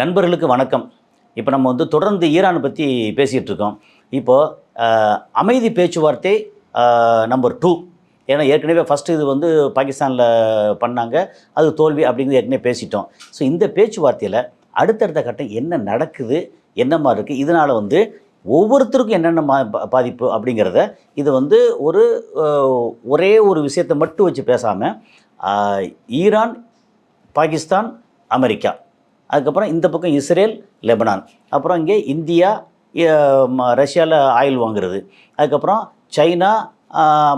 நண்பர்களுக்கு வணக்கம். இப்போ நம்ம தொடர்ந்து ஈரான் பற்றி பேசிகிட்டு இருக்கோம். இப்போது அமைதி பேச்சுவார்த்தை நம்பர் 2. ஏன்னா ஏற்கனவே ஃபஸ்ட்டு இது பாகிஸ்தானில் பண்ணாங்க, அது தோல்வி அப்படிங்கிறது ஏற்கனவே பேசிட்டோம். ஸோ இந்த பேச்சுவார்த்தையில் அடுத்தடுத்த கட்டம் என்ன நடக்குது, என்ன மாதிரி இருக்குது, இதனால் ஒவ்வொருத்தருக்கும் என்னென்ன பாதிப்பு அப்படிங்கிறத இது ஒரு ஒரே ஒரு விஷயத்தை மட்டும் வச்சு பேசாமல் ஈரான், பாகிஸ்தான், அமெரிக்கா, அதுக்கப்புறம் இந்த பக்கம் இஸ்ரேல், லெபனான், அப்புறம் இங்கே இந்தியா, ரஷ்யாவில் ஆயில் வாங்குறது, அதுக்கப்புறம் சைனா,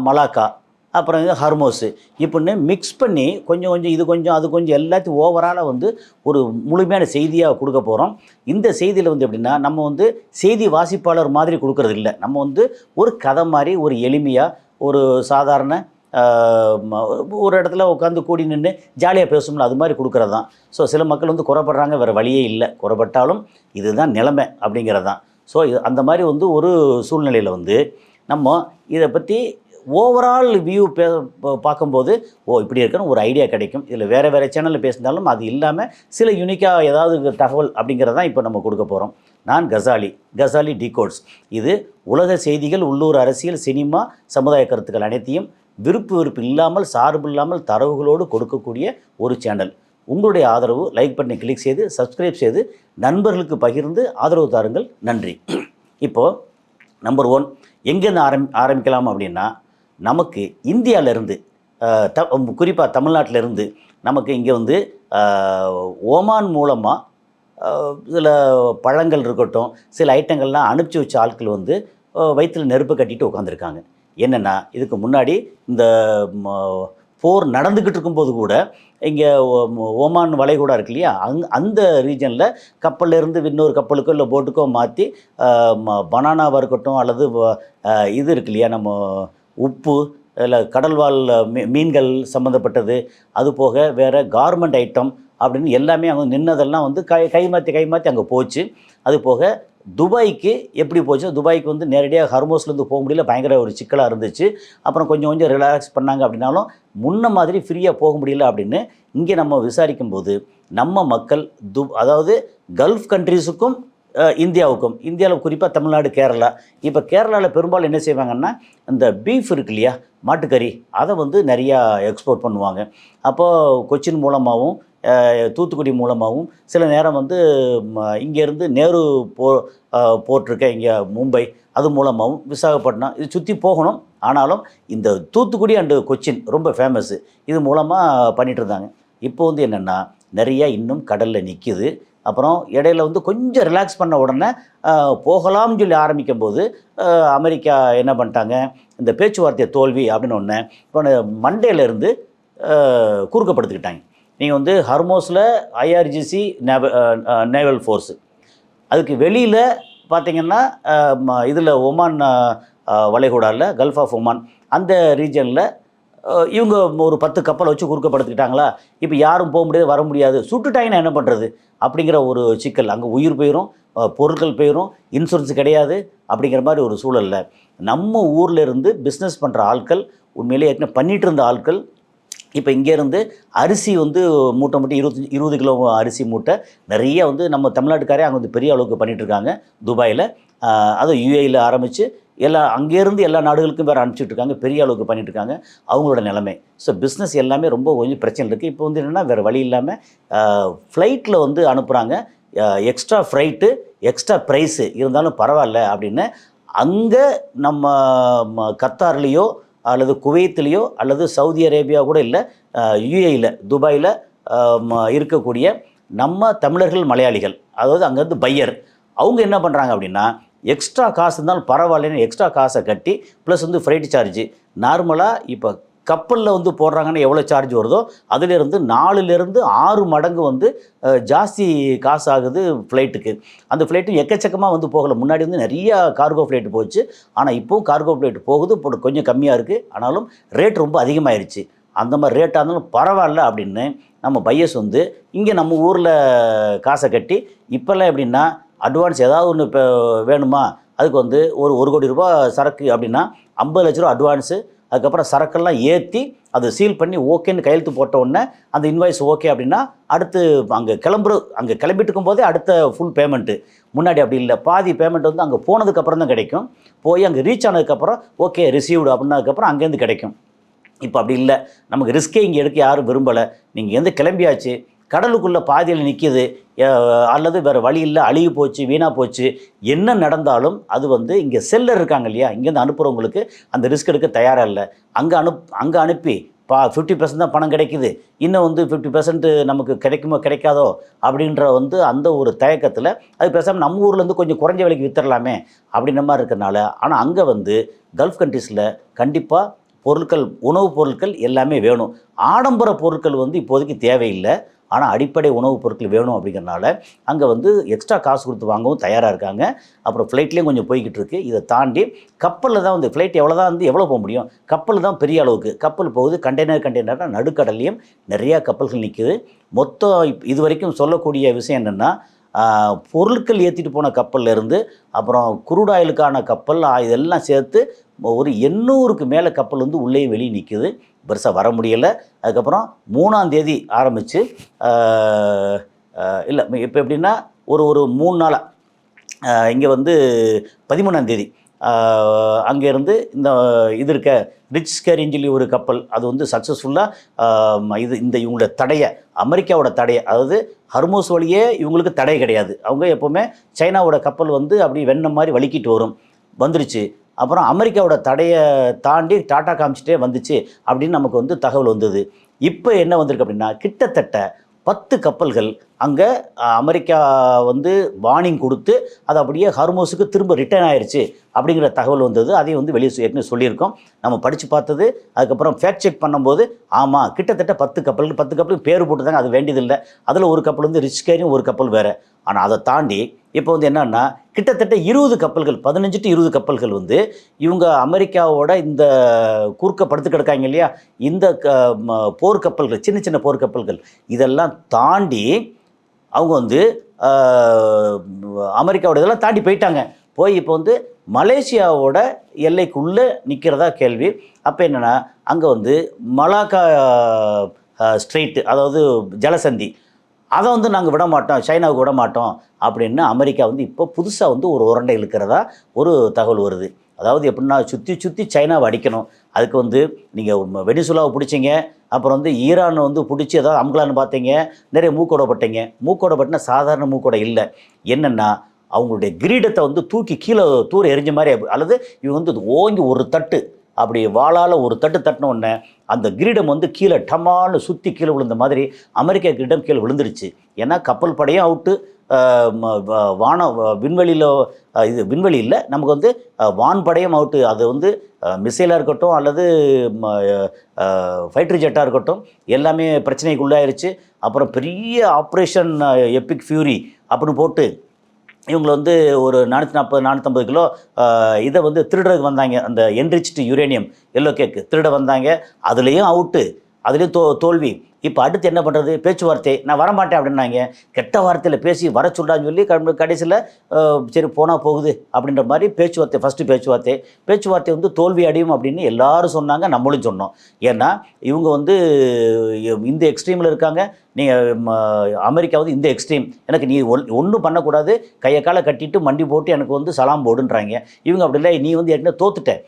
மலாக்கா, அப்புறம் ஹர்மோஸு, இப்படின்னு மிக்ஸ் பண்ணி கொஞ்சம் கொஞ்சம் இது கொஞ்சம் அது கொஞ்சம் எல்லாத்தையும் ஓவராலாக ஒரு முழுமையான செய்தியாக கொடுக்க போகிறோம். இந்த செய்தியில் எப்படின்னா நம்ம செய்தி வாசிப்பாளர் மாதிரி கொடுக்கறது இல்லை. நம்ம ஒரு கதை மாதிரி ஒரு எளிமையாக ஒரு சாதாரண ஒரு இடத்துல உட்காந்து கூடி நின்று ஜாலியாக பேசும்ல, அது மாதிரி கொடுக்குறது தான். ஸோ சில மக்கள் குறைப்படுறாங்க, வேறு வழியே இல்லை, குறைப்பட்டாலும் இதுதான் நிலைமை அப்படிங்கிறது தான். ஸோ அந்த மாதிரி ஒரு சூழ்நிலையில் நம்ம இதை பற்றி ஓவரால் வியூ பார்க்கும்போது இப்படி இருக்குன்னு ஒரு ஐடியா கிடைக்கும். இதில் வேறு வேறு சேனலில் பேசினாலும் அது இல்லாமல் சில யூனிக்காக ஏதாவது தகவல் அப்படிங்கிறது தான் இப்போ நம்ம கொடுக்க போகிறோம். நான் கசாலி டிகோட்ஸ். இது உலக செய்திகள், உள்ளூர் அரசியல், சினிமா, சமுதாய கருத்துக்கள் அனைத்தையும் விருப்பு இல்லாமல், சார்பு இல்லாமல் தரவுகளோடு கொடுக்கக்கூடிய ஒரு சேனல். உங்களுடைய ஆதரவு லைக் பண்ணி கிளிக் செய்து சப்ஸ்கிரைப் செய்து நண்பர்களுக்கு பகிர்ந்து ஆதரவு தாருங்கள். நன்றி. இப்போது நம்பர் 1 எங்கேருந்து ஆரம்பிக்கலாம் அப்படின்னா, நமக்கு இந்தியாவிலேருந்து குறிப்பாக தமிழ்நாட்டிலேருந்து நமக்கு இங்கே ஓமான் மூலமாக சில பழங்கள் இருக்கட்டும், சில ஐட்டங்கள்லாம் அனுப்பிச்சி வச்ச ஆட்கள் வயிற்றில் நெருப்பு கட்டிட்டு உட்காந்துருக்காங்க. என்னென்னா, இதுக்கு முன்னாடி இந்த போர் நடந்துக்கிட்டு இருக்கும்போது கூட இங்கே ஓமான் வளைகுடா இருக்கு இல்லையா, அந்த ரீஜனில் கப்பல்லேருந்து இன்னொரு கப்பலுக்கோ இல்லை போட்டுக்கோ மாற்றி பனானாவாக இருக்கட்டும், அல்லது இது இருக்கு இல்லையா, நம்ம உப்பு இல்லை கடல்வாழ் மீன்கள் சம்மந்தப்பட்டது, அது போக வேறு கார்மெண்ட் ஐட்டம் அப்படின்னு எல்லாமே அங்கே நின்னதெல்லாம் கை மாற்றி அங்கே போச்சு. அது போக துபாய்க்கு எப்படி போச்சு, துபாய்க்கு நேரடியாக ஹர்மோஸ்லேருந்து போக முடியல, பயங்கர ஒரு சிக்கலாக இருந்துச்சு. அப்புறம் கொஞ்சம் கொஞ்சம் ரிலாக்ஸ் பண்ணாங்க. அப்படின்னாலும் முன்ன மாதிரி ஃப்ரீயாக போக முடியல அப்படின்னு இங்கே நம்ம விசாரிக்கும்போது நம்ம மக்கள் அதாவது கல்ஃப் கண்ட்ரீஸுக்கும் இந்தியாவுக்கும், இந்தியாவில் குறிப்பாக தமிழ்நாடு, கேரளா, இப்போ கேரளாவில் பெரும்பாலும் என்ன செய்வாங்கன்னா, இந்த பீஃப் இருக்கு இல்லையா, மாட்டுக்கறி, அதை நிறையா எக்ஸ்போர்ட் பண்ணுவாங்க. அப்போது கொச்சின் மூலமாகவும் தூத்துக்குடி மூலமாகவும் சில நேரம் இங்கேருந்து நேரு போட்டிருக்க இங்கே மும்பை, அது மூலமாகவும் விசாகப்பட்டினம், இது சுற்றி போகணும். ஆனாலும் இந்த தூத்துக்குடி அண்டு கொச்சின் ரொம்ப ஃபேமஸ்ஸு, இது மூலமாக பண்ணிகிட்டு இருந்தாங்க. இப்போ என்னென்னா, நிறையா இன்னும் கடலில் நிற்கிது. அப்புறம் இடையில கொஞ்சம் ரிலாக்ஸ் பண்ண உடனே போகலாம்னு சொல்லி ஆரம்பிக்கும்போது அமெரிக்கா என்ன பண்ணிட்டாங்க, இந்த பேச்சுவார்த்தை தோல்வி அப்படின்னு ஒன்று இப்போ மண்டேலேருந்து குறுக்கப்படுத்திக்கிட்டாங்க. நீங்கள் ஹர்மோஸில் ஐஆர்ஜிசி நேவல் ஃபோர்ஸு, அதுக்கு வெளியில் பார்த்திங்கன்னா இதில் ஒமான் வளைகுடாவில் கல்ஃப் ஆஃப் ஒமான் அந்த ரீஜனில் இவங்க ஒரு 10 கப்பலை வச்சு குறுக்கப்படுத்திக்கிட்டாங்களா. இப்போ யாரும் போக முடியாது, வர முடியாது, சுட்டுட்டாங்கன்னா என்ன பண்ணுறது அப்படிங்கிற ஒரு சிக்கல். அங்கே உயிர் போயிடும், பொருட்கள் போயிடும், இன்சூரன்ஸ் கிடையாது. அப்படிங்கிற மாதிரி ஒரு சூழலில் நம்ம ஊரில் இருந்து பிஸ்னஸ் பண்ணுற ஆட்கள், உண்மையிலே ஏற்கனவே பண்ணிகிட்டு இருந்த ஆட்கள், இப்போ இங்கேருந்து அரிசி மூட்டை மூட்டை 20 கிலோ அரிசி மூட்டை நிறைய நம்ம தமிழ்நாட்டுக்காரே அங்கே பெரிய அளவுக்கு பண்ணிகிட்ருக்காங்க. துபாயில், அதுவும் யூஏயில் ஆரம்பித்து அங்கேருந்து எல்லா நாடுகளுக்கும் வேறு அனுப்பிச்சிட்ருக்காங்க, பெரிய அளவுக்கு பண்ணிகிட்ருக்காங்க. அவங்களோட நிலைமை. ஸோ பிஸ்னஸ் எல்லாமே ரொம்ப கொஞ்சம் பிரச்சனை இருக்குது. இப்போ என்னென்னா, வேறு வழி இல்லாமல் ஃப்ளைட்டில் அனுப்புகிறாங்க. எக்ஸ்ட்ரா ஃப்ளைட்டு, எக்ஸ்ட்ரா ப்ரைஸு இருந்தாலும் பரவாயில்ல அப்படின்னு அங்கே நம்ம கத்தார்லேயோ அல்லது குவைத்திலேயோ அல்லது சவுதி அரேபியா கூட இல்லை, யுஏயில் துபாயில் இருக்கக்கூடிய நம்ம தமிழர்கள், மலையாளிகள், அதாவது அங்கேருந்து பையர், அவங்க என்ன பண்ணுறாங்க அப்படின்னா, எக்ஸ்ட்ரா காசு இருந்தாலும் பரவாயில்லன்னு எக்ஸ்ட்ரா காசை கட்டி ப்ளஸ் ஃப்ரைட் சார்ஜு நார்மலாக இப்போ கப்பலில் போடுறாங்கன்னு எவ்வளோ சார்ஜ் வருதோ அதிலேருந்து 4லேருந்து 6 மடங்கு ஜாஸ்தி காசு ஆகுது ஃப்ளைட்டுக்கு. அந்த ஃப்ளைட்டு எக்கச்சக்கமாக போகலை. முன்னாடி நிறையா கார்கோ ஃப்ளைட்டு போச்சு. ஆனால் இப்போவும் கார்கோ ஃப்ளைட் போகுது, இப்போ கொஞ்சம் கம்மியாக இருக்குது. ஆனாலும் ரேட் ரொம்ப அதிகமாகிடுச்சு. அந்த மாதிரி ரேட்டாக இருந்தாலும் பரவாயில்ல அப்படின்னு நம்ம பையர்ஸ் இங்கே நம்ம ஊரில் காசை கட்டி, இப்போல்லாம் எப்படின்னா அட்வான்ஸ் ஏதாவது ஒன்று இப்போ வேணுமா, அதுக்கு ஒரு 1 கோடி ரூபா சரக்கு அப்படின்னா 50 லட்ச ரூபா அட்வான்ஸு, அதுக்கப்புறம் சரக்கெல்லாம் ஏற்றி அதை சீல் பண்ணி ஓகேன்னு கையெழுத்து போட்ட உடனே அந்த இன்வாய்ஸ் ஓகே அப்படின்னா அடுத்து அங்கே கிளம்பிட்டு இருக்கும்போதே அடுத்த ஃபுல் பேமெண்ட்டு. முன்னாடி அப்படி இல்லை, பாதி பேமெண்ட் வந்து அங்கே போனதுக்கப்புறம் தான் கிடைக்கும். போய் அங்கே ரீச் ஆனதுக்கப்புறம் ஓகே ரிசீவ்டு அப்படின்னதுக்கப்புறம் அங்கேருந்து கிடைக்கும். இப்போ அப்படி இல்லை, நமக்கு ரிஸ்க்கே இங்கே எடுக்க யாரும் விரும்பலை. நீங்கள் எந்த கிளம்பியாச்சு, கடலுக்குள்ளே பாதியில் நிற்கிது, அல்லது வேறு வழி இல்லை, அழுகி போச்சு, வீணாக போச்சு, என்ன நடந்தாலும் அது வந்து இங்கே செல்லர் இருக்காங்க இல்லையா, இங்கேருந்து அனுப்புகிறவங்களுக்கு அந்த ரிஸ்க் எடுக்க தயாராக இல்லை. அங்கே அனுப்பி 50% தான் பணம் கிடைக்குது, இன்னும் வந்து 50% நமக்கு கிடைக்குமோ கிடைக்காதோ அப்படின்ற வந்து அந்த ஒரு தயக்கத்தில் அது பேசாமல் நம்ம ஊர்லேருந்து கொஞ்சம் குறைஞ்ச விலைக்கு வித்துடலாமே அப்படின்ற மாதிரி இருக்கிறனால. ஆனால் அங்கே வந்து கல்ஃப் கண்ட்ரீஸில் கண்டிப்பாக பொருட்கள், உணவுப் பொருட்கள் எல்லாமே வேணும். ஆடம்பர பொருட்கள் வந்து இப்போதைக்கு தேவையில்லை, ஆனால் அடிப்படை உணவுப் பொருட்கள் வேணும். அப்படிங்கிறனால அங்கே வந்து எக்ஸ்ட்ரா காசு கொடுத்து வாங்கவும் தயாராக இருக்காங்க. அப்புறம் ஃப்ளைட்லேயும் கொஞ்சம் போய்கிட்டு இருக்குது. இதை தாண்டி கப்பலில் தான் வந்து ஃப்ளைட் எவ்வளோ போக முடியும், கப்பல் தான் பெரிய அளவுக்கு கப்பல் போகுது. கண்டெய்னர்னா நடுக்கடல்லையும் நிறையா கப்பல்கள் நிற்குது. மொத்தம் இது வரைக்கும் சொல்லக்கூடிய விஷயம் என்னென்னா, பொருட்கள் ஏற்றிட்டு போன கப்பல்லேருந்து அப்புறம் குரூடாயிலுக்கான கப்பல் இதெல்லாம் சேர்த்து ஒரு 800க்கு மேலே கப்பல் வந்து உள்ளேயும் வெளியே நிற்குது. பெருசாக வர முடியலை. அதுக்கப்புறம் 3ஆம் தேதி ஆரம்பித்து இல்லை இப்போ எப்படின்னா ஒரு 3 நாளாக இங்கே வந்து 13ஆம் தேதி அங்கேருந்து இந்த இது இருக்க ரிச் கேரின்னு சொல்லி ஒரு கப்பல், அது வந்து சக்ஸஸ்ஃபுல்லாக இவங்களோட தடையை, அமெரிக்காவோட தடையை, அதாவது ஹர்மோஸ் வழியே இவங்களுக்கு தடை கிடையாது. அவங்க எப்போவுமே சைனாவோட கப்பல் வந்து அப்படி வெண்ண மாதிரி வலிக்கிட்டு வந்துருச்சு. அப்புறம் அமெரிக்காவோட தடையை தாண்டி டாட்டா காமிச்சிட்டே வந்துச்சு அப்படின்னு நமக்கு வந்து தகவல் வந்தது. இப்போ என்ன வந்திருக்கு அப்படின்னா, கிட்டத்தட்ட 10 கப்பல்கள் அங்கே அமெரிக்கா வந்து வார்னிங் கொடுத்து அது அப்படியே ஹர்மோஸுக்கு திரும்ப ரிட்டர்ன் ஆயிடுச்சு அப்படிங்கிற தகவல் வந்தது. அதையும் வந்து வெளியே ஏற்கனவே சொல்லியிருக்கோம், நம்ம படித்து பார்த்தது. அதுக்கப்புறம் ஃபேக்ட் செக் பண்ணும்போது ஆமாம், கிட்டத்தட்ட 10 கப்பலுக்கு பேர் போட்டுதாங்க, அது வேண்டியதில்லை. அதில் ஒரு கப்பல் வந்து ரிச் கேரியும் ஒரு கப்பல் வேறு. ஆனால் அதை தாண்டி இப்போ வந்து என்னென்னா, கிட்டத்தட்ட 20 கப்பல்கள், 15 to 20 கப்பல்கள் வந்து இவங்க அமெரிக்காவோட இந்த குறுக்க படுத்து கிடக்காங்க இல்லையா, இந்த போர்க்கப்பல்கள், சின்ன சின்ன போர்க்கப்பல்கள், இதெல்லாம் தாண்டி அவங்க வந்து அமெரிக்காவோட இதெல்லாம் தாண்டி போயிட்டாங்க. போய் இப்போ வந்து மலேசியாவோட எல்லைக்குள்ளே நிற்கிறதா கேள்வி. அப்போ என்னென்னா, அங்கே வந்து மலாக்கா ஸ்ட்ரெயிட்டு, அதாவது ஜலசந்தி, அதை வந்து நாங்கள் விட மாட்டோம், சைனாவுக்கு விட மாட்டோம் அப்படின்னு அமெரிக்கா வந்து இப்போ புதுசாக வந்து ஒரு உரண்டை இழுக்கிறதா ஒரு தகவல் வருது. அதாவது எப்படின்னா, சுற்றி சைனாவை அடிக்கணும். அதுக்கு வந்து நீங்கள் வெனிசுலாவை பிடிச்சிங்க, அப்புறம் வந்து ஈரான் வந்து பிடிச்சி ஏதாவது அமுகலான்னு பார்த்தீங்க, நிறைய மூக்கோடப்பட்டீங்க. மூக்கோடப்பட்டினா சாதாரண மூக்கோடை இல்லை. என்னென்னா, அவங்களுடைய கிரீடத்தை வந்து தூக்கி கீழே தூர எரிஞ்ச மாதிரி, அல்லது இவங்க வந்து ஓங்கி ஒரு தட்டு, அப்படி வாளால் ஒரு தட்டின உடனே அந்த கிரீடம் வந்து கீழே டமால்னு சுற்றி கீழே விழுந்த மாதிரி அமெரிக்கா கிரீடம் கீழே விழுந்துருச்சு. ஏன்னா கப்பல் படையும் அவுட்டு, விண்வெளியில் விண்வெளி இல்லை, நமக்கு வந்து வான்படையும் அவுட்டு. அது வந்து மிசைலாக இருக்கட்டும் அல்லது ஃபைட்டர் ஜெட்டாக இருக்கட்டும், எல்லாமே பிரச்சனைக்குள்ளாயிருச்சு. அப்புறம் பெரிய ஆப்ரேஷன் எப்பிக் ஃபியூரி அப்படின்னு போட்டு இவங்களை வந்து ஒரு 440-450 கிலோ இதை வந்து திருடுறதுக்கு வந்தாங்க. அந்த என்ரிச்டு யுரேனியம் எல்லோ கேக்கு திருட வந்தாங்க. அதுலேயும் அவுட்டு, அதுலேயும் தோல்வி. இப்போ அடுத்து என்ன பண்ணுறது, பேச்சுவார்த்தை. நான் வரமாட்டேன் அப்படின்னாங்க. கெட்ட வார்த்தையில் பேசி வர சொல்கிறான்னு சொல்லி கடைசியில் சரி போனால் போகுது அப்படின்ற மாதிரி ஃபஸ்ட்டு பேச்சுவார்த்தை வந்து தோல்வி அடையும் அப்படின்னு எல்லாரும் சொன்னாங்க, நம்மளும் சொன்னோம். ஏன்னா இவங்க வந்து இந்த எக்ஸ்ட்ரீமில் இருக்காங்க, நீங்கள் அமெரிக்கா வந்து இந்த எக்ஸ்ட்ரீம். எனக்கு நீ ஒன்றும் பண்ணக்கூடாது, கையை காலை கட்டிட்டு மண்டி போட்டு எனக்கு வந்து சலாம் போடுன்றாங்க. இவங்க அப்படி இல்லை, நீ வந்து ஏற்கனவே தோத்துட்டேன்,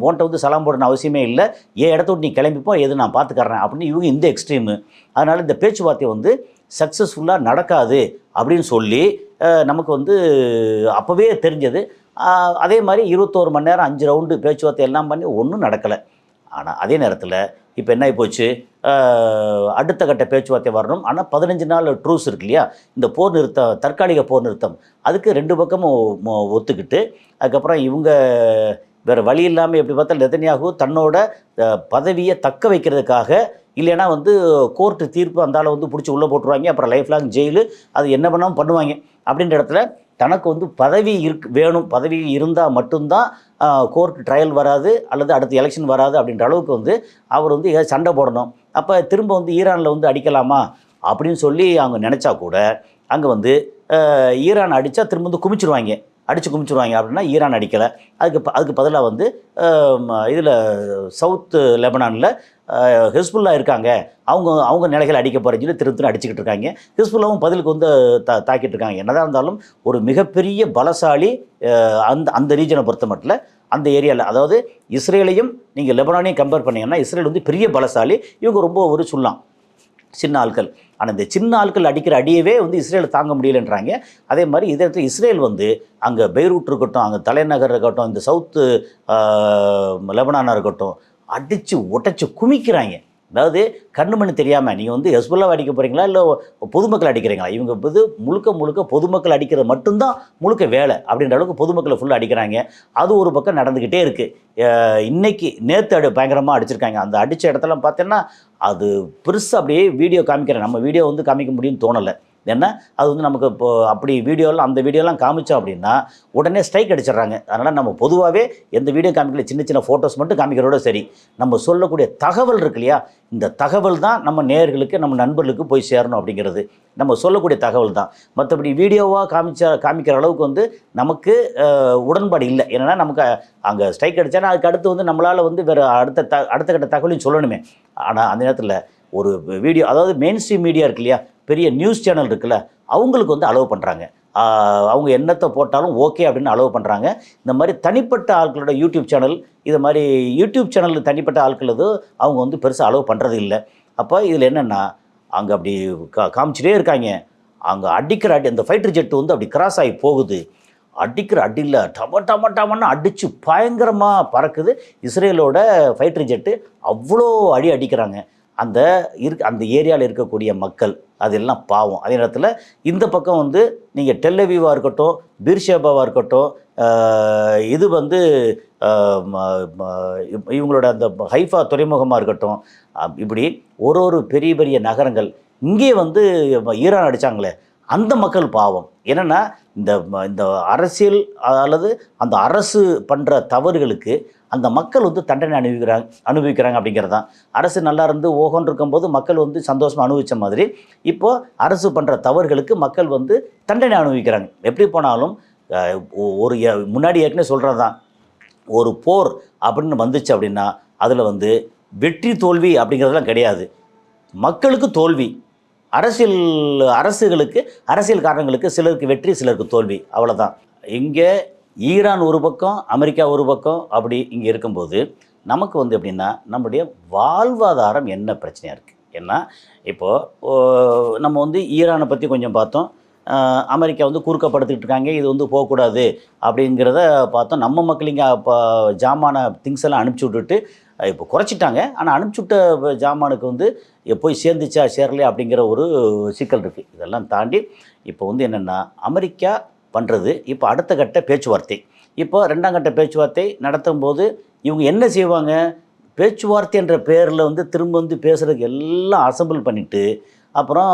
உன்ட்ட வந்து சலாம் போடணும் அவசியமே இல்லை, ஏன் இடத்த விட்டு நீ கிளம்பிப்போ, எது நான் பார்த்துக்கறேன் அப்படின்னு இவங்க இந்த எக்ஸ்ட்ரீமு. அதனால் இந்த பேச்சுவார்த்தை வந்து சக்ஸஸ்ஃபுல்லாக நடக்காது அப்படின்னு சொல்லி நமக்கு வந்து அப்போவே தெரிஞ்சது. அதே மாதிரி 21 மணி நேரம் 5 ரவுண்டு பேச்சுவார்த்தை எல்லாம் பண்ணி ஒன்றும் நடக்கலை. ஆனால் அதே நேரத்தில் இப்போ என்ன ஆகிப்போச்சு, அடுத்த கட்ட பேச்சுவார்த்தை வரணும். ஆனால் 15 நாள் ட்ரூஸ் இருக்கு இல்லையா, இந்த போர் நிறுத்தம், தற்காலிக போர் நிறுத்தம், அதுக்கு 2 பக்கமும் ஒத்துக்கிட்டு அதுக்கப்புறம் இவங்க வேறு வழி இல்லாமல் எப்படி பார்த்தா நெதன்யாகு தன்னோட பதவியை தக்க வைக்கிறதுக்காக, இல்லைன்னா வந்து கோர்ட்டு தீர்ப்பு அந்தால வந்து பிடிச்சி உள்ளே போட்டுருவாங்க, அப்புறம் லைஃப் லாங் ஜெயிலு, அது என்ன பண்ணாமல் பண்ணுவாங்க. அப்படின்ற இடத்துல தனக்கு வந்து பதவி வேணும், பதவி இருந்தால் மட்டும்தான் கோர்ட் ட்ரையல் வராது அல்லது அடுத்த எலெக்ஷன் வராது அப்படின்ற அளவுக்கு வந்து அவர் வந்து ஏதாவது சண்டை போடணும். அப்போ திரும்ப வந்து ஈரானில் வந்து அடிக்கலாமா அப்படின்னு சொல்லி அவங்க நினச்சா கூட, அங்கே வந்து ஈரான் அடித்தா திரும்ப வந்து குமிச்சிருவாங்க. அடித்து குமிச்சிருவாங்க அப்படின்னா ஈரான் அடிக்கலை. அதுக்கு பதிலாக வந்து இதில் சவுத்து லெபனானில் ஹிஸ்புல்லா இருக்காங்க, அவங்க நிலைகளை அடிக்க போகிறேன்னு சொல்லி திரும்ப அடிச்சுக்கிட்டு இருக்காங்க. ஹிஸ்புல்லாவும் பதிலுக்கு வந்து தாக்கிட்டு இருக்காங்க. என்னதான் இருந்தாலும் ஒரு மிகப்பெரிய பலசாலி அந்த அந்த ரீஜனை பொறுத்த மட்டும் அந்த ஏரியாவில், அதாவது இஸ்ரேலையும் நீங்கள் லெபனானையும் கம்பேர் பண்ணிங்கன்னா இஸ்ரேல் வந்து பெரிய பலசாலி, இவங்க ரொம்ப ஒரு சொல்லலாம் சின்ன ஆட்கள். ஆனால் இந்த சின்ன ஆட்கள் அடிக்கிற அடியவே வந்து இஸ்ரேல் தாங்க முடியலன்றாங்க. அதே மாதிரி இதே இடத்துல இஸ்ரேல் வந்து அங்கே பெய்ரூட் இருக்கட்டும், அங்கே தலைநகர் இருக்கட்டும், இந்த சவுத்து லெபனானாக இருக்கட்டும், அடித்து உடைச்சி குமிக்கிறாங்க. அதாவது கண்ணு மண்ணு தெரியாமல் நீங்கள் வந்து ஹெஸ்புல்லாவை அடிக்க போகிறீங்களா இல்லை பொதுமக்கள் அடிக்கிறீங்களா? இவங்க வந்து முழுக்க பொதுமக்கள் அடிக்கிறது மட்டும்தான் முழுக்க வேலை அப்படின்ற அளவுக்கு பொதுமக்களை ஃபுல்லாக அடிக்கிறாங்க. அது ஒரு பக்கம் நடந்துக்கிட்டே இருக்குது. இன்னைக்கு நேற்று பயங்கரமாக அடிச்சிருக்காங்க. அந்த அடித்த இடத்துல பார்த்தீங்கன்னா அது பெருசாக அப்படியே வீடியோ காமிக்கிறேன். நம்ம வீடியோ வந்து காமிக்க முடியும்னு தோணலை. ஏன்னா அது வந்து நமக்கு இப்போ அப்படி அந்த வீடியோலாம் காமிச்சோம் அப்படின்னா உடனே ஸ்ட்ரைக் அடிச்சிடுறாங்க. அதனால் நம்ம பொதுவாகவே எந்த வீடியோ காமிக்கல, சின்ன ஃபோட்டோஸ் மட்டும் காமிக்கிறதோட சரி. நம்ம சொல்லக்கூடிய தகவல் இருக்கு இல்லையா, இந்த தகவல் தான் நம்ம நேயர்களுக்கு, நம்ம நண்பர்களுக்கு போய் சேரணும் அப்படிங்கிறது நம்ம சொல்லக்கூடிய தகவல் தான். மற்றபடி வீடியோவாக காமிக்கிற அளவுக்கு வந்து நமக்கு உடன்பாடு இல்லை. ஏன்னா நமக்கு அங்கே ஸ்ட்ரைக் அடித்தானா அதுக்கு அடுத்து வந்து நம்மளால் வந்து வேறு அடுத்த கட்ட தகவலையும் சொல்லணுமே. ஆனால் அந்த நேரத்தில் ஒரு வீடியோ, அதாவது மெயின் ஸ்ட்ரீம் மீடியா இருக்கு இல்லையா, பெரிய நியூஸ் சேனல் இருக்குல்ல, அவங்களுக்கு வந்து அலோவ் பண்ணுறாங்க. அவங்க என்னத்தை போட்டாலும் ஓகே அப்படின்னு அலோவ் பண்ணுறாங்க. இந்த மாதிரி தனிப்பட்ட ஆட்களோட யூடியூப் சேனல், இது மாதிரி யூடியூப் சேனல் தனிப்பட்ட ஆட்களது அவங்க வந்து பெருசாக அலோவ் பண்ணுறது இல்லை. அப்போ இதில் என்னென்னா அங்கே அப்படி காமிச்சிட்டே இருக்காங்க. அங்கே அடிக்கிற அடி, அந்த ஃபைட்டர் ஜெட்டு வந்து அப்படி கிராஸ் ஆகி போகுது. அடிக்கிற அடியில் டமன்னு அடித்து பயங்கரமாக பறக்குது. இஸ்ரேலோட ஃபைட்டர் ஜெட்டு அவ்வளோ அடிக்கிறாங்க. அந்த ஏரியாவில் இருக்கக்கூடிய மக்கள் அதெல்லாம் பாவம். அதே நேரத்தில் இந்த பக்கம் வந்து நீங்கள் டெல்லவிவாக இருக்கட்டும், பீர்ஷேபாவாக இருக்கட்டும், இது வந்து இவங்களோட அந்த ஹைஃபா துறைமுகமாக இருக்கட்டும், இப்படி ஒரு பெரிய பெரிய நகரங்கள் இங்கே வந்து ஈரான் அடித்தாங்களே அந்த மக்கள் பாவம். என்னென்னா இந்த அரசியல் அல்லது அந்த அரசு பண்ணுற தவறுகளுக்கு அந்த மக்கள் வந்து தண்டனை அனுபவிக்கிறாங்க அப்படிங்கிறது தான். அரசு நல்லா இருந்து ஓகோன்னு இருக்கும்போது மக்கள் வந்து சந்தோஷமாக அனுபவித்த மாதிரி இப்போது அரசு பண்ணுற தவறுகளுக்கு மக்கள் வந்து தண்டனை அனுபவிக்கிறாங்க. எப்படி போனாலும் ஒரு முன்னாடி ஏற்கனவே சொல்கிறது தான், ஒரு போர் அப்படின்னு வந்துச்சு அப்படின்னா அதில் வந்து வெற்றி தோல்வி அப்படிங்கிறதுலாம் கிடையாது. மக்களுக்கு தோல்வி, அரசுகளுக்கு, அரசியல் காரணங்களுக்கு சிலருக்கு வெற்றி சிலருக்கு தோல்வி, அவ்வளோதான். இங்கே ஈரான் ஒரு பக்கம், அமெரிக்கா ஒரு பக்கம், அப்படி இங்கே இருக்கும்போது நமக்கு வந்து எப்படின்னா நம்முடைய வாழ்வாதாரம் என்ன பிரச்சனையாக இருக்குது. ஏன்னா இப்போது நம்ம வந்து ஈரானை பற்றி கொஞ்சம் பார்த்தோம். அமெரிக்கா வந்து குறுக்கப்படுத்திக்கிட்டு இருக்காங்க, இது வந்து போகக்கூடாது அப்படிங்கிறத பார்த்தோம். நம்ம மக்கள் இங்கே இப்போ ஜாமான திங்ஸ் எல்லாம் அனுப்பிச்சி விட்டுட்டு இப்போ குறைச்சிட்டாங்க. ஆனால் அனுப்பிச்சுட்ட ஜாமானுக்கு வந்து போய் சேர்ந்துச்சா சேரலையா அப்படிங்கிற ஒரு சிக்கல் இருக்குது. இதெல்லாம் தாண்டி இப்போ வந்து என்னென்னா அமெரிக்கா பண்ணுறது இப்போ அடுத்த கட்ட பேச்சுவார்த்தை. இப்போ 2ஆம் கட்ட பேச்சுவார்த்தை நடத்தும் போது இவங்க என்ன செய்வாங்க, பேச்சுவார்த்தை என்ற பேரில் வந்து திரும்ப வந்து பேசுகிறதுக்கு எல்லாம் அசம்பிள் பண்ணிவிட்டு அப்புறம்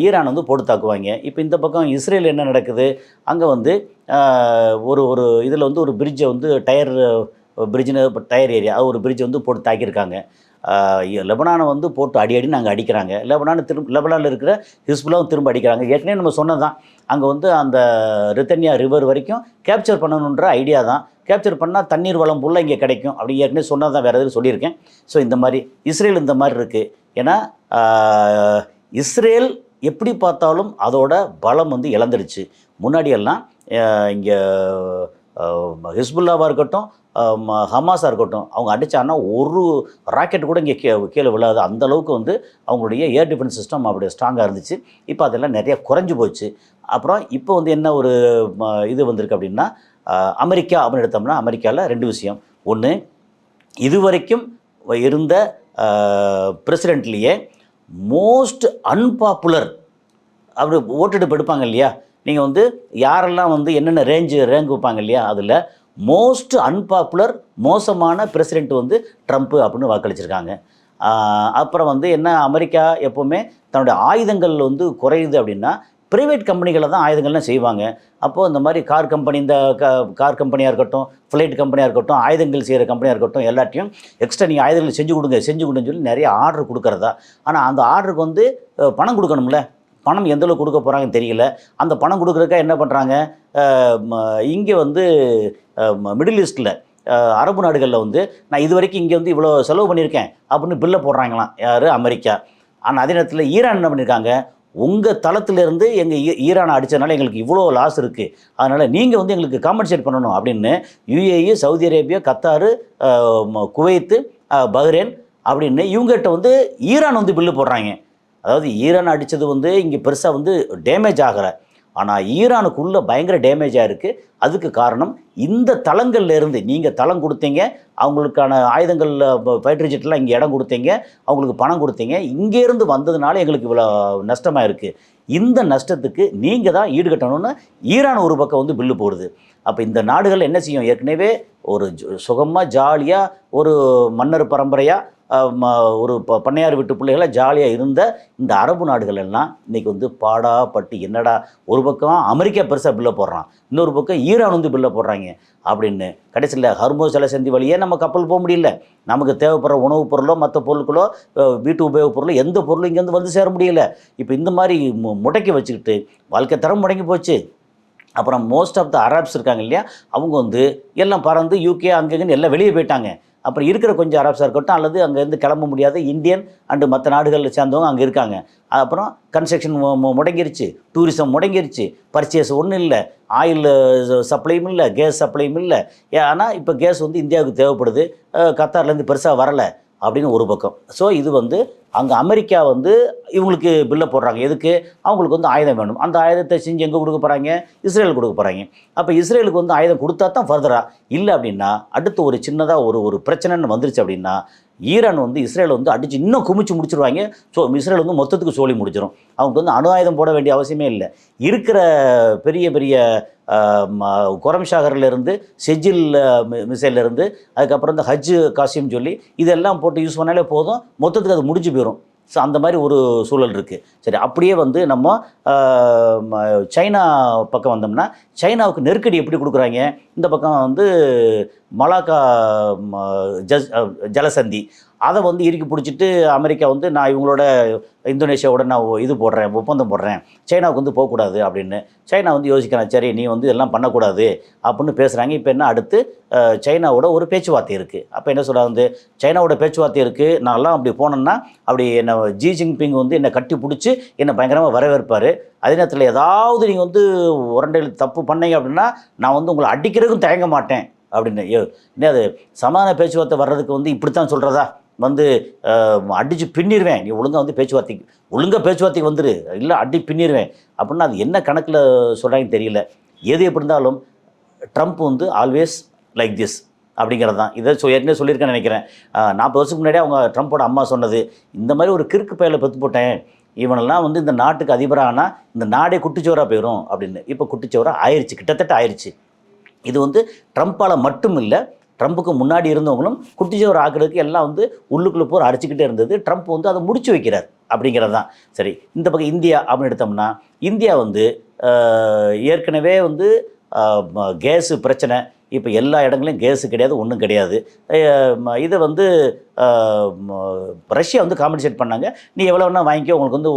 ஈரான் வந்து போட்டு தாக்குவாங்க. இப்போ இந்த பக்கம் இஸ்ரேல் என்ன நடக்குது, அங்கே வந்து ஒரு இதில் வந்து ஒரு பிரிட்ஜை வந்து டயர் ஏரியா ஒரு பிரிட்ஜை வந்து போட்டு தாக்கியிருக்காங்க. லெபனானை வந்து போட்டு அடி நாங்கள் அடிக்கிறாங்க. லெபனானில் இருக்கிற ஹிஸ்புல்லாவும் திரும்ப அடிக்கிறாங்க. ஏற்கனவே நம்ம சொன்னது தான், அங்கே வந்து அந்த ரித்தன்யா ரிவர் வரைக்கும் கேப்சர் பண்ணணுன்ற ஐடியா தான். கேப்சர் பண்ணால் தண்ணீர் வளம் ஃபுல்லாக இங்கே கிடைக்கும் அப்படி ஏற்கனவே சொன்னது தான், வேறு எதுவும் சொல்லியிருக்கேன். ஸோ இந்த மாதிரி இஸ்ரேல் இந்த மாதிரி இருக்குது. ஏன்னா இஸ்ரேல் எப்படி பார்த்தாலும் அதோட பலம் வந்து இழந்துருச்சு. முன்னாடியெல்லாம் இங்கே ஹிஸ்புல்லாவாக இருக்கட்டும், ஹமாஸாக இருக்கட்டும், அவங்க அடித்தாங்கன்னா ஒரு ராக்கெட் கூட இங்கே கீழே விழாது. அந்தளவுக்கு வந்து அவங்களுடைய ஏர் டிஃபென்ஸ் சிஸ்டம் அப்படி ஸ்ட்ராங்காக இருந்துச்சு. இப்போ அதெல்லாம் நிறையா குறைஞ்சி போச்சு. அப்புறம் இப்போ வந்து என்ன ஒரு இது வந்திருக்கு அப்படின்னா, அமெரிக்கா அப்படின்னு எடுத்தோம்னா அமெரிக்காவில் 2 விஷயம். ஒன்று, இதுவரைக்கும் இருந்த பிரசிடென்ட்லேயே மோஸ்ட் அன்பாப்புலர் அப்படி ஓட்டெடுப்பு எடுப்பாங்க இல்லையா, நீங்கள் வந்து யாரெல்லாம் வந்து என்னென்ன ரேங்க் வைப்பாங்க இல்லையா, அதில் மோஸ்ட் அன்பாப்புலர் மோசமான பிரசிடெண்ட் வந்து ட்ரம்ப்பு அப்படின்னு வாக்களிச்சிருக்காங்க. அப்புறம் வந்து என்ன, அமெரிக்கா எப்போவுமே தன்னுடைய ஆயுதங்கள் வந்து குறையுது அப்படின்னா ப்ரைவேட் கம்பெனிகளை தான் ஆயுதங்கள்லாம் செய்வாங்க. அப்போது இந்த மாதிரி கார் கம்பெனி, இந்த கார் கம்பெனியாக இருக்கட்டும், ஃப்ளைட் கம்பெனியாக இருக்கட்டும், ஆயுதங்கள் செய்கிற கம்பெனியாக இருக்கட்டும், எல்லாத்தையும் எக்ஸ்ட்ரா நீங்கள் ஆயுதங்கள் செஞ்சு கொடுங்கன்னு சொல்லி நிறைய ஆர்டர் கொடுக்குறதா. ஆனால் அந்த ஆர்டருக்கு வந்து பணம் கொடுக்கணும்ல. பணம் எந்தளவு கொடுக்க போகிறாங்கன்னு தெரியல. அந்த பணம் கொடுக்குறதுக்காக என்ன பண்ணுறாங்க, இங்கே வந்து மிடில் ஈஸ்ட்டில் அரபு நாடுகளில் வந்து நான் இது வரைக்கும் இங்கே வந்து இவ்வளோ செலவு பண்ணியிருக்கேன் அப்படின்னு பில்லை போடுறாங்களாம் யார், அமெரிக்கா. ஆனால் அதே நேரத்தில் ஈரான் என்ன பண்ணியிருக்காங்க, உங்கள் தளத்திலேருந்து எங்கள் ஈரானை அடித்ததுனால எங்களுக்கு இவ்வளோ லாஸ் இருக்குது, அதனால் நீங்கள் வந்து எங்களுக்கு காம்பன்சேட் பண்ணணும் அப்படின்னு UAE, Saudi Arabia, Qatar, Kuwait, Bahrain அப்படின்னு இவங்ககிட்ட வந்து ஈரான் வந்து பில்லு போடுறாங்க. அதாவது ஈரான் அடித்தது வந்து இங்கே பெருசாக வந்து டேமேஜ் ஆகலை, ஆனால் ஈரானுக்குள்ளே பயங்கர டேமேஜ் ஆகிருக்கு. அதுக்கு காரணம் இந்த தளங்கள்லேருந்து நீங்கள் தளம் கொடுத்தீங்க, அவங்களுக்கான ஆயுதங்கள் ஃபைட்டர் ஜெட்லாம் இங்கே இடம் கொடுத்தீங்க, அவங்களுக்கு பணம் கொடுத்தீங்க, இங்கேருந்து வந்ததுனால எங்களுக்கு இவ்வளோ நஷ்டமாக இருக்குது, இந்த நஷ்டத்துக்கு நீங்கள் தான் ஈடுகட்டணும்னு ஈரான் ஒரு பக்கம் வந்து பில்லு போடுது. அப்போ இந்த நாடுகள் என்ன செய்யும், ஏற்கனவே ஒரு சுகமாக ஜாலியாக ஒரு மன்னர் பரம்பரையாக ஒரு பண்ணையார் வீட்டு பிள்ளைகளை ஜாலியாக இருந்த இந்த அரபு நாடுகள் எல்லாம் இன்றைக்கி வந்து பாடாப்பட்டு என்னடா, ஒரு பக்கம் அமெரிக்கா பெருசாக பில்லை போடுறான், இன்னொரு பக்கம் ஈரான் வந்து பில்லை போடுறாங்க அப்படின்னு. கடைசியில் ஹர்மோஸ் ஜலசந்தி வழியே நம்ம கப்பல் போக முடியல, நமக்கு தேவைப்படுற உணவுப் பொருளோ மற்ற பொருட்களோ வீட்டு உபயோகப் பொருளோ எந்த பொருளும் இங்கேருந்து வந்து சேர முடியல. இப்போ இந்த மாதிரி முடக்கி வச்சுக்கிட்டு வாழ்க்கை தரம் முடங்கி போச்சு. அப்புறம் மோஸ்ட் ஆஃப் த அரப்ஸ் இருக்காங்க இல்லையா, அவங்க வந்து எல்லாம் பறந்து யூகே அங்கேன்னு எல்லாம் வெளியே போயிட்டாங்க. அப்புறம் இருக்கிற கொஞ்சம் அரப்ஸாக இருக்கட்டும் அல்லது அங்கேருந்து கிளம்ப முடியாத இந்தியன் அண்டு மற்ற நாடுகளில் சேர்ந்தவங்க அங்கே இருக்காங்க. அப்புறம் கன்ஸ்ட்ரக்ஷன் முடங்கிருச்சு, டூரிசம் முடங்கிருச்சு, பர்ச்சேஸ் ஒன்றும் இல்லை, ஆயில் சப்ளையும் இல்லை, கேஸ் சப்ளையும் இல்லை. ஆனால் இப்போ கேஸ் வந்து இந்தியாவுக்கு தேவைப்படுது, கத்தார்லேருந்து பெருசாக வரலை அப்படின்னு ஒரு பக்கம். ஸோ இது வந்து அங்கே அமெரிக்கா வந்து இவங்களுக்கு பில்லை போடுறாங்க, எதுக்கு, அவங்களுக்கு வந்து ஆயுதம் வேணும், அந்த ஆயுதத்தை செஞ்சு எங்கே கொடுக்க போகிறாங்க, இஸ்ரேலுக்கு கொடுக்க போகிறாங்க. அப்போ இஸ்ரேலுக்கு வந்து ஆயுதம் கொடுத்தா தான் ஃபர்தராக, இல்லை அப்படின்னா அடுத்து ஒரு சின்னதாக ஒரு பிரச்சனைன்னு வந்துருச்சு அப்படின்னா ஈரான் வந்து இஸ்ரேலை வந்து அடித்து இன்னும் குமிச்சு முடிச்சிருவாங்க. ஸோ இஸ்ரேல் வந்து மொத்தத்துக்கு சோழி முடிச்சிடும். அவங்க வந்து அணு ஆயுதம் போட வேண்டிய அவசியமே இல்லை. இருக்கிற பெரிய பெரிய கொரம்ஷாகர்லேருந்து செஜில் மிசைலேருந்து அதுக்கப்புறம் இந்த ஹஜ் காசியம் சொல்லி இதெல்லாம் போட்டு யூஸ் பண்ணாலே போதும், மொத்தத்துக்கு அது முடிஞ்சு போயிடும். ஸோ அந்த மாதிரி ஒரு சூழல் இருக்குது. சரி, அப்படியே வந்து நம்ம சைனா பக்கம் வந்தோம்னா சைனாவுக்கு நெருக்கடி எப்படி கொடுக்குறாங்க, இந்த பக்கம் வந்து மலாக்கா ஜலசந்தி அதை வந்து இறுக்கி பிடிச்சிட்டு அமெரிக்கா வந்து நான் இவங்களோட இந்தோனேஷியாவோட நான் இது போடுறேன், ஒப்பந்தம் போடுறேன், சைனாவுக்கு வந்து போகக்கூடாது அப்படின்னு. சைனா வந்து யோசிக்கிறேன், சரி நீ வந்து எல்லாம் பண்ணக்கூடாது அப்படின்னு பேசுகிறாங்க. இப்போ என்ன, அடுத்து சைனாவோட ஒரு பேச்சுவார்த்தை இருக்குது. அப்போ என்ன சொல்கிறாங்க, வந்து சைனாவோட பேச்சுவார்த்தை இருக்குது, நான்லாம் அப்படி போனேன்னா அப்படி என்னை ஜி ஜின்பிங் வந்து என்னை கட்டி பிடிச்சி என்னை பயங்கரமாக வரவேற்பார். அதே நேரத்தில் ஏதாவது நீங்கள் வந்து உரண்டையில் தப்பு பண்ணீங்க அப்படின்னா நான் வந்து உங்களை அடிக்கிறதுக்கும் தயங்க மாட்டேன் அப்படின்னு. என்ன அது சமாதான பேச்சுவார்த்தை வர்றதுக்கு வந்து இப்படித்தான் சொல்கிறதா, வந்து அடித்து பின்னிடுவேன், நீ ஒழுங்காக வந்து பேச்சுவார்த்தைக்கு வந்துரு, இல்லை அடி பின்னிடுவேன் அப்படின்னா அது என்ன கணக்கில் சொல்கிறாங்கன்னு தெரியல. எது எப்படி இருந்தாலும் ட்ரம்ப் வந்து ஆல்வேஸ் லைக் திஸ் அப்படிங்கிறது தான். இதை ஏற்கனவே சொல்லியிருக்கேன்னு நினைக்கிறேன். 40 வருஷத்துக்கு முன்னாடியே அவங்க ட்ரம்ப்போட அம்மா சொன்னது, இந்த மாதிரி ஒரு கிறுக்கு பையில பெற்று போட்டேன், இவனெல்லாம் வந்து இந்த நாட்டுக்கு அதிபரானா இந்த நாடே குட்டிச்சோராக போயிடும் அப்படின்னு. இப்போ குட்டிச்சோராக ஆயிடுச்சு, கிட்டத்தட்ட ஆயிடுச்சு. இது வந்து ட்ரம்ப்பால் மட்டும் இல்லை, ட்ரம்ப்புக்கு முன்னாடி இருந்தவங்களும் குட்டிச்சோர் ஆக்கிறதுக்கு எல்லாம் வந்து உள்ளுக்குள்ளே போர் அடிச்சுக்கிட்டே இருந்தது. ட்ரம்ப் வந்து அதை முடிச்சு வைக்கிறார் அப்படிங்கிறது தான். சரி, இந்த பக்கம் இந்தியா அப்படின்னு எடுத்தோம்னா இந்தியா வந்து ஏற்கனவே வந்து கேஸு பிரச்சனை, இப்போ எல்லா இடங்களையும் கேஸு கிடையாது, ஒன்றும் கிடையாது. இதை வந்து ரஷ்யா வந்து காம்பன்சேட் பண்ணாங்க, நீ எவ்வளோ வேணால் வாங்கிக்கோ, உங்களுக்கு வந்து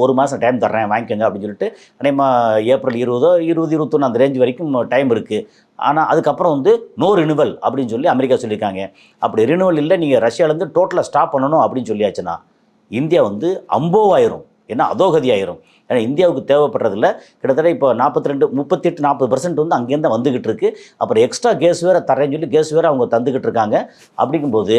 ஒரு மாதம் டைம் தர்றேன் வாங்கிக்கோங்க அப்படின்னு சொல்லிட்டு. அநேகமாக ஏப்ரல் 20 அந்த ரேஞ்ச் வரைக்கும் டைம் இருக்குது. ஆனால் அதுக்கப்புறம் வந்து நோ ரினுவல் அப்படின்னு சொல்லி அமெரிக்கா சொல்லியிருக்காங்க. அப்படி ரினுவல் இல்லை, நீங்கள் ரஷ்யாவிலேருந்து டோட்டலாக ஸ்டாப் பண்ணணும் அப்படின்னு சொல்லியாச்சுன்னா இந்தியா வந்து அம்போவாயிரும், ஏன்னா அதோகதி ஆயிரும். ஏன்னா இந்தியாவுக்கு தேவைப்படுறதில்ல, கிட்டத்தட்ட இப்போ 38-40% வந்து அங்கேருந்து வந்துக்கிட்டு இருக்குது. அப்புறம் எக்ஸ்ட்ரா கேஸ் வேறு தரேன்னு சொல்லி கேஸ் வேறு அவங்க தந்துக்கிட்டு இருக்காங்க. அப்படிங்கும்போது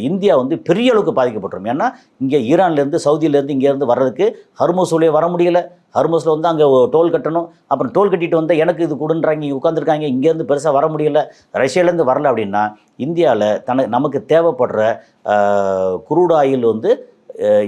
இந்தியா வந்து பெரிய அளவுக்கு பாதிக்கப்பட்டுரும். ஏன்னா இங்கே ஈரான்லேருந்து சவுதியிலேருந்து இங்கேருந்து வர்றதுக்கு ஹர்மோஸ் வழியே வர முடியல, ஹர்மோஸில் வந்து அங்கே டோல் கட்டணும், அப்புறம் டோல் கட்டிட்டு வந்தால் எனக்கு இது கொடுன்றாங்க, இங்கே உட்காந்துருக்காங்க, இங்கேருந்து பெருசாக வர முடியல, ரஷ்யாவிலேருந்து வரல அப்படின்னா இந்தியாவில் நமக்கு தேவைப்படுற குரூட் ஆயில் வந்து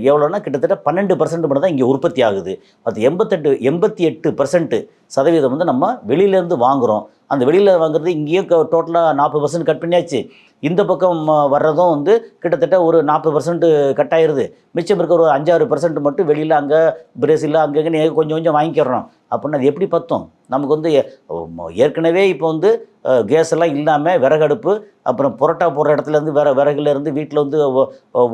எவ்வளோன்னா கிட்டத்தட்ட 12% மட்டும் தான் இங்கே உற்பத்தி ஆகுது. அது 88% வந்து நம்ம வெளியிலேருந்து வாங்குகிறோம். அந்த வெளியில் வாங்குறது இங்கேயும் டோட்டலாக 40% கட் பண்ணியாச்சு. இந்த பக்கம் வர்றதும் வந்து கிட்டத்தட்ட ஒரு 40% கட் ஆயிடுது. மிச்சம் இருக்க ஒரு 5-6% மட்டும் வெளியில் அங்கே பிரேசிலில் அங்கங்கே கொஞ்சம் கொஞ்சம் வாங்கிக்கிறோம். அப்படின்னா அது எப்படி பத்தும்? நமக்கு வந்து ஏற்கனவே இப்போ வந்து கேஸ் எல்லாம் இல்லாமல் விறகடுப்பு, அப்புறம் புரோட்டா போடுற இடத்துலேருந்து விறகுலேருந்து வீட்டில் வந்து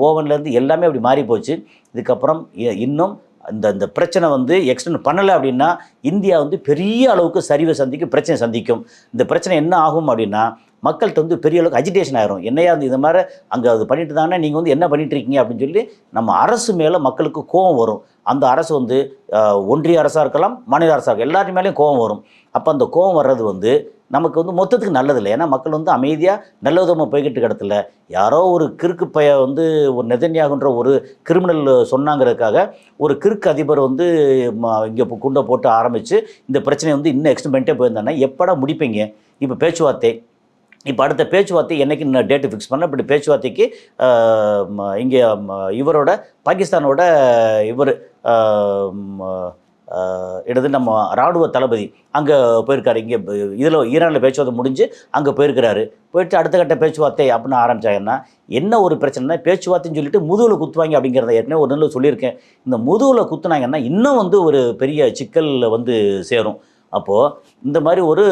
ஓவன்லேருந்து எல்லாமே அப்படி மாறி போச்சு. இதுக்கப்புறம் இன்னும் இந்த இந்த பிரச்சனை வந்து எக்ஸ்டெண்ட் பண்ணலை அப்படின்னா இந்தியா வந்து பெரிய அளவுக்கு சரிவை சந்திக்கும், பிரச்சனை சந்திக்கும். இந்த பிரச்சனை என்ன ஆகும் அப்படின்னா மக்கள்கிட்ட வந்து பெரிய அளவுக்கு அஜிடேஷன் ஆயிரும். என்னையா வந்து இந்த மாதிரி அங்கே அது பண்ணிட்டு தானே நீங்கள் வந்து என்ன பண்ணிட்டு இருக்கீங்க அப்படின்னு சொல்லி நம்ம அரசு மேலே மக்களுக்கு கோபம் வரும். அந்த அரசு வந்து ஒன்றிய அரசாக இருக்கலாம், மாநில அரசாக இருக்கலாம், எல்லாரும் மேலேயும் கோபம் வரும். அப்போ அந்த கோபம் வர்றது வந்து நமக்கு வந்து மொத்தத்துக்கு நல்லதில்லை. ஏன்னா மக்கள் வந்து அமைதியாக நல்ல விதமாக போய்கிட்டு கிடத்துல யாரோ ஒரு கிறுக்கு பைய வந்து ஒரு நெதன்யாகுன்ற ஒரு கிரிமினல் சொன்னாங்கிறதுக்காக ஒரு கிறுக்கு அதிபர் வந்து இங்கே குண்டை போட்டு ஆரம்பித்து இந்த பிரச்சனையை வந்து இன்னும் எக்ஸ்டெண்ட் பண்ணிட்டே போயிருந்தாங்கன்னா எப்படா முடிப்பீங்க? இப்போ பேச்சுவார்த்தை, இப்போ அடுத்த பேச்சுவார்த்தை என்றைக்கு இன்னும் டேட்டு ஃபிக்ஸ் பண்ண, இப்படி பேச்சுவார்த்தைக்கு இங்கே இவரோட பாகிஸ்தானோட இவர் எடுத்து நம்ம இராணுவ தளபதி அங்கே போயிருக்காரு. இங்கே இதில் ஈரானில் பேச்சுவார்த்தை முடிஞ்சு அங்கே போயிருக்கிறாரு. போயிட்டு அடுத்த கட்ட பேச்சுவார்த்தை அப்படின்னு ஆரம்பித்தாங்கன்னா என்ன ஒரு பிரச்சனைனா, பேச்சுவார்த்தைன்னு சொல்லிட்டு முதுகில் குத்துவாங்க அப்படிங்கிறத ஏற்கனவே ஒரு நாள் சொல்லியிருக்கேன். இந்த முதுகில் குத்துனாங்கன்னா இன்னும் வந்து ஒரு பெரிய சிக்கலில் வந்து சேரும். அப்போது இந்த மாதிரி ஒரு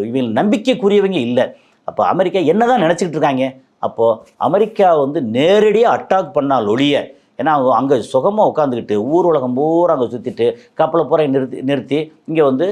இவங்க நம்பிக்கைக்குரியவங்க இல்லை. அப்போ அமெரிக்கா என்ன தான் நினச்சிக்கிட்டு இருக்காங்க? அப்போது அமெரிக்கா வந்து நேரடியாக அட்டாக் பண்ணால் ஒழிய, ஏன்னா அங்கே சுகமாக உட்காந்துக்கிட்டு ஊர் உலகம் பூரா அங்கே சுற்றிட்டு கப்பலை பூரா நிறுத்தி இங்கே வந்து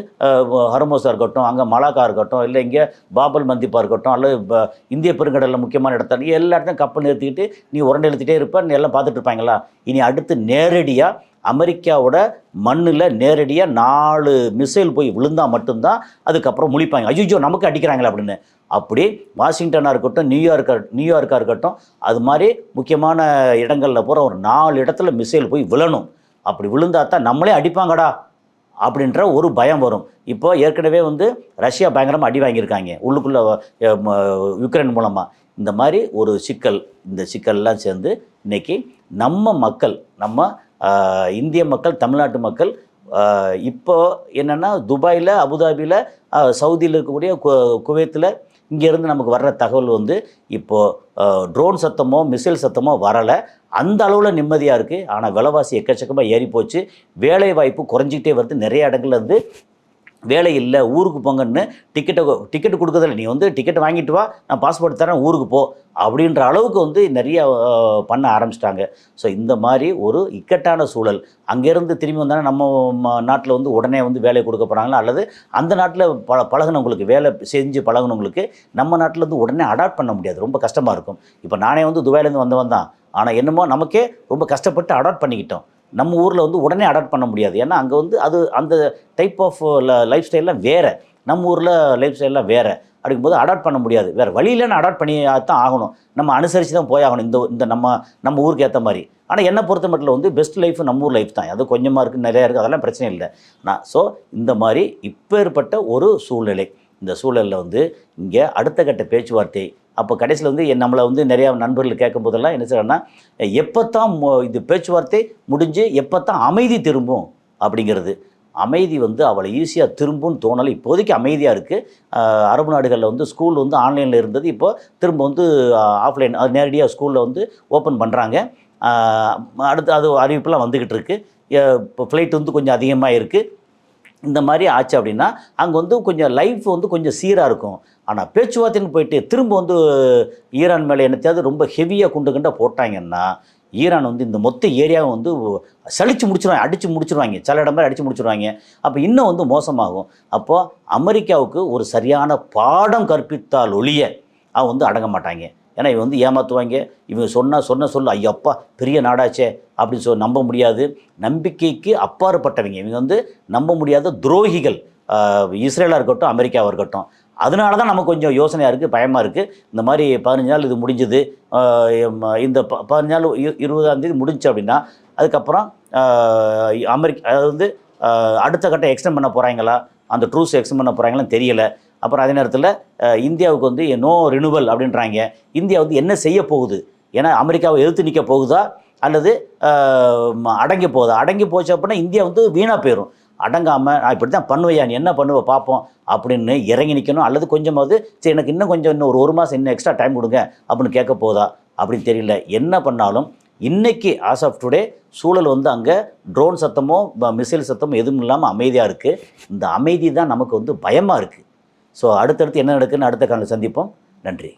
ஹர்மோஸாக இருக்கட்டும், அங்கே மலாக்கா இருக்கட்டும், இல்லை இங்கே பாபல் மந்திப்பா இருக்கட்டும், அல்லது இந்திய பெருங்கடலில் முக்கியமான இடத்துல எல்லா இடத்தையும் கப்பல் நிறுத்திக்கிட்டு நீ உரண்டை எழுத்திட்டே இருப்ப எல்லாம் பார்த்துட்டு இருப்பாங்களா? இனி அடுத்து நேரடியாக அமெரிக்காவோட மண்ணில் நேரடியாக 4 மிசைல் போய் விழுந்தால் மட்டும்தான் அதுக்கப்புறம் முழிப்பாங்க, ஐயோ நமக்கு அடிக்கிறாங்களே அப்படின்னு. அப்படி வாஷிங்டனாக இருக்கட்டும், நியூயார்க்காக இருக்கட்டும், அது மாதிரி முக்கியமான இடங்களில் பூரா ஒரு 4 இடத்துல மிசைல் போய் விழணும். அப்படி விழுந்தா தான் நம்மளே அடிப்பாங்கடா அப்படின்ற ஒரு பயம் வரும். இப்போ ஏற்கனவே வந்து ரஷ்யா பயங்கரமாக அடி வாங்கியிருக்காங்க உள்ளுக்குள்ளே யுக்ரைன் மூலமாக. இந்த மாதிரி ஒரு சிக்கல், இந்த சிக்கல்லாம் சேர்ந்து இன்றைக்கி நம்ம மக்கள், நம்ம இந்திய மக்கள், தமிழ்நாட்டு மக்கள் இப்போ என்னென்னா துபாயில், அபுதாபியில், சவுதியில் இருக்கக்கூடிய குவைத்தில் இங்கேருந்து நமக்கு வர்ற தகவல் வந்து இப்போது ட்ரோன் சத்தமோ மிசைல் சத்தமோ வரலை. அந்த அளவில் நிம்மதியாக இருக்குது. ஆனால் விலைவாசி எக்கச்சக்கமாக ஏறி போச்சு. வேலை வாய்ப்பு குறைஞ்சிக்கிட்டே வருது. நிறைய இடங்கள்ல இருந்து வேலை இல்லை, ஊருக்கு போங்கன்னு டிக்கெட்டு கொடுக்குறதில்ல. நீ வந்து டிக்கெட் வாங்கிட்டு வா, நான் பாஸ்போர்ட் தரேன், ஊருக்கு போ அப்படின்ற அளவுக்கு வந்து நிறைய பண்ண ஆரம்பிச்சிட்டாங்க. ஸோ இந்த மாதிரி ஒரு இக்கட்டான சூழல். அங்கேருந்து திரும்பி வந்தாலும் நம்ம நாட்டில் வந்து உடனே வந்து வேலை கொடுக்க போகிறாங்களா, அல்லது அந்த நாட்டில் பழகினவங்களுக்கு, வேலை செஞ்சு பழகினவங்களுக்கு நம்ம நாட்டில் வந்து உடனே அடாப்ட் பண்ண முடியாது, ரொம்ப கஷ்டமாக இருக்கும். இப்போ நானே வந்து துபாயிலேருந்து வந்தவன் தான். ஆனால் என்னமோ நமக்கே ரொம்ப கஷ்டப்பட்டு அடாப்ட் பண்ணிக்கிட்டோம். நம்ம ஊரில் வந்து உடனே அடாப்ட் பண்ண முடியாது. ஏன்னா அங்கே வந்து அது அந்த டைப் ஆஃப் லைஃப் ஸ்டைல்லாம் வேறு, நம்ம ஊரில் லைஃப் ஸ்டைல்லாம் வேறு. அப்படிங்கும்போது அடாப்ட் பண்ண முடியாது. வேறு வழியிலன்னு அடாப்ட் பண்ணி தான் ஆகணும். நம்ம அனுசரித்து தான் போயாகணும் இந்த நம்ம ஊருக்கு ஏற்ற மாதிரி. ஆனால் என்னை பொறுத்த மட்டும் வந்து பெஸ்ட் லைஃப் நம்ம ஊர் லைஃப் தான். அது கொஞ்சமாக இருக்குது, நிறையா இருக்குது, அதெல்லாம் பிரச்சனை இல்லை. ஸோ இந்த மாதிரி இப்பேற்பட்ட ஒரு சூழ்நிலை. இந்த சூழலில் வந்து இங்கே அடுத்த கட்ட பேச்சுவார்த்தை. அப்போ கடைசியில் வந்து நம்மளை வந்து நிறையா நண்பர்கள் கேட்கும் போதெல்லாம் என்ன செய்யறேன்னா, எப்போ தான் இது பேச்சுவார்த்தை முடிஞ்சு எப்போ தான் அமைதி திரும்பும் அப்படிங்கிறது. அமைதி வந்து அவளை ஈஸியாக திரும்பும்னு தோணலை. இப்போதைக்கு அமைதியாக இருக்குது. அரபு நாடுகளில் வந்து ஸ்கூல் வந்து ஆன்லைனில் இருந்தது, இப்போ திரும்ப வந்து ஆஃப்லைன், அது நேரடியாக ஸ்கூலில் வந்து ஓப்பன் பண்ணுறாங்க. அடுத்து அது அறிவிப்பெல்லாம் வந்துக்கிட்டு இருக்குது. இப்போ ஃப்ளைட் வந்து கொஞ்சம் அதிகமாக இருக்குது. இந்த மாதிரி ஆச்சு அப்படின்னா அங்கே வந்து கொஞ்சம் லைஃப் வந்து கொஞ்சம் சீராக இருக்கும். ஆனால் பேச்சுவார்த்தைன்னு போயிட்டு திரும்ப வந்து ஈரான் மேலே என்னத்தையாவது ரொம்ப ஹெவியாக குண்டு போட்டாங்கன்னா ஈரான் வந்து இந்த மொத்த ஏரியாவை வந்து சளிச்சு முடிச்சிருவாங்க, அடித்து முடிச்சிருவாங்க, சில இடம் மாதிரி அடித்து முடிச்சிருவாங்க. அப்போ இன்னும் வந்து மோசமாகும். அப்போது அமெரிக்காவுக்கு ஒரு சரியான பாடம் கற்பித்தால் ஒழிய அவங்க வந்து அடங்க மாட்டாங்க. ஏன்னா இவங்க வந்து ஏமாற்றுவாங்க. இவங்க சொன்ன ஐயப்பா பெரிய நாடாச்சே அப்படின்னு நம்ப முடியாது. நம்பிக்கைக்கு அப்பாற்பட்டவங்க இவங்க வந்து, நம்ப முடியாத துரோகிகள். இஸ்ரேலாக இருக்கட்டும், அமெரிக்காவாக இருக்கட்டும். அதனால தான் நமக்கு கொஞ்சம் யோசனையாக இருக்குது, பயமாக இருக்குது. இந்த மாதிரி 15 நாள் இது முடிஞ்சுது, இந்த 15 நாள் 20ஆம் தேதி முடிஞ்சு அப்படின்னா அதுக்கப்புறம் அது வந்து அடுத்த கட்டம் எக்ஸ்டெண்ட் பண்ண போகிறாங்களா, அந்த ட்ரூஸ் எக்ஸ்டெண்ட் பண்ண போகிறாங்களான்னு தெரியலை. அப்புறம் அதே நேரத்தில் இந்தியாவுக்கு வந்து நோ ரினுவல் அப்படின்றாங்க. இந்தியா வந்து என்ன செய்ய போகுது? ஏன்னா அமெரிக்காவை எதிர்த்து நிற்க போகுதா அல்லது அடங்கி போகுதா? அடங்கி போச்சு அப்படின்னா இந்தியா வந்து வீணாக போயிடும். அடங்காமல் நான் இப்படி தான் பண்ணுவையா, நீ என்ன பண்ணுவ பார்ப்போம் அப்படின்னு இறங்கி நிற்கணும். அல்லது கொஞ்சமாவது சரி எனக்கு இன்னும் ஒரு மாதம் இன்னும் எக்ஸ்ட்ரா டைம் கொடுங்க அப்படின்னு கேட்க போதா அப்படின்னு தெரியல. என்ன பண்ணாலும் இன்றைக்கி ஆஸ் ஆஃப் டுடே சூழல் வந்து அங்கே ட்ரோன் சத்தமோ மிசைல் சத்தமோ எதுவும் இல்லாமல் அமைதியாக இருக்குது. இந்த அமைதி தான் நமக்கு வந்து பயமாக இருக்குது. ஸோ அடுத்தடுத்து என்ன நடக்குதுன்னு அடுத்த காலையில் சந்திப்போம். நன்றி.